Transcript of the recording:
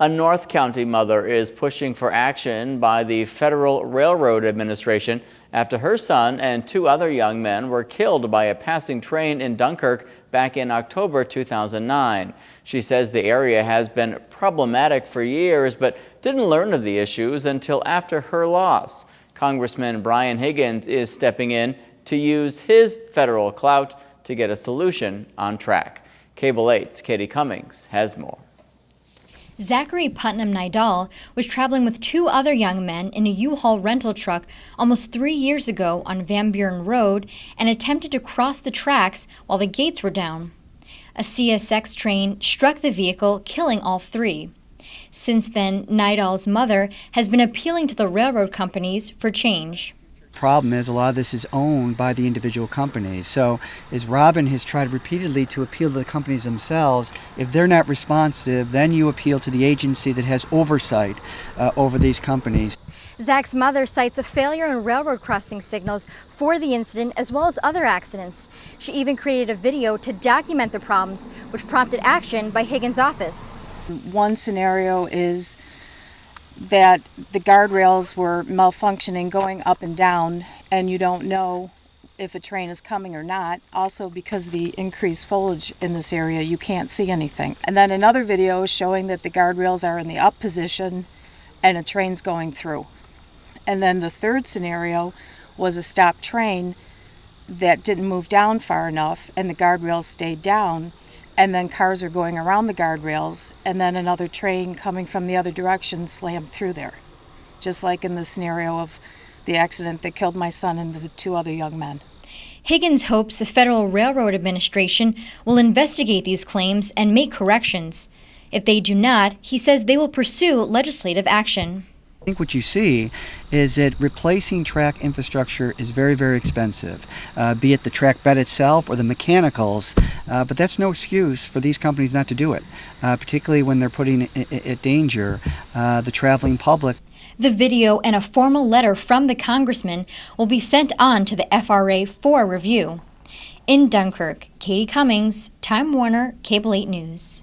A North County mother is pushing for action by the Federal Railroad Administration after her son and two other young men were killed by a passing train in Dunkirk back in October 2009. She says the area has been problematic for years, but didn't learn of the issues until after her loss. Congressman Brian Higgins is stepping in to use his federal clout to get a solution on track. Cable 8's Katie Cummings has more. Zachary Putnam-Cordovano was traveling with two other young men in a U-Haul rental truck almost 3 years ago on Van Buren Road and attempted to cross the tracks while the gates were down. A CSX train struck the vehicle, killing all three. Since then, Cordovano's mother has been appealing to the railroad companies for change. Problem is a lot of this is owned by the individual companies. So as Robin has tried repeatedly to appeal to the companies themselves, if they're not responsive, then you appeal to the agency that has oversight over these companies. Zach's mother cites a failure in railroad crossing signals for the incident as well as other accidents. She even created a video to document the problems, which prompted action by Higgins' office. One scenario is that the guardrails were malfunctioning going up and down, and you don't know if a train is coming or not. Also, because of the increased foliage in this area, you can't see anything. And then another video showing that the guardrails are in the up position and a train's going through. And then the third scenario was a stopped train that didn't move down far enough and the guardrails stayed down. And then cars are going around the guardrails, and then another train coming from the other direction slammed through there. Just like in the scenario of the accident that killed my son and the two other young men. Higgins hopes the Federal Railroad Administration will investigate these claims and make corrections. If they do not, he says they will pursue legislative action. I think what you see is that replacing track infrastructure is very, very expensive, be it the track bed itself or the mechanicals, but that's no excuse for these companies not to do it, particularly when they're putting at danger the traveling public. The video and a formal letter from the congressman will be sent on to the FRA for review. In Dunkirk, Katie Cummings, Time Warner, Cable 8 News.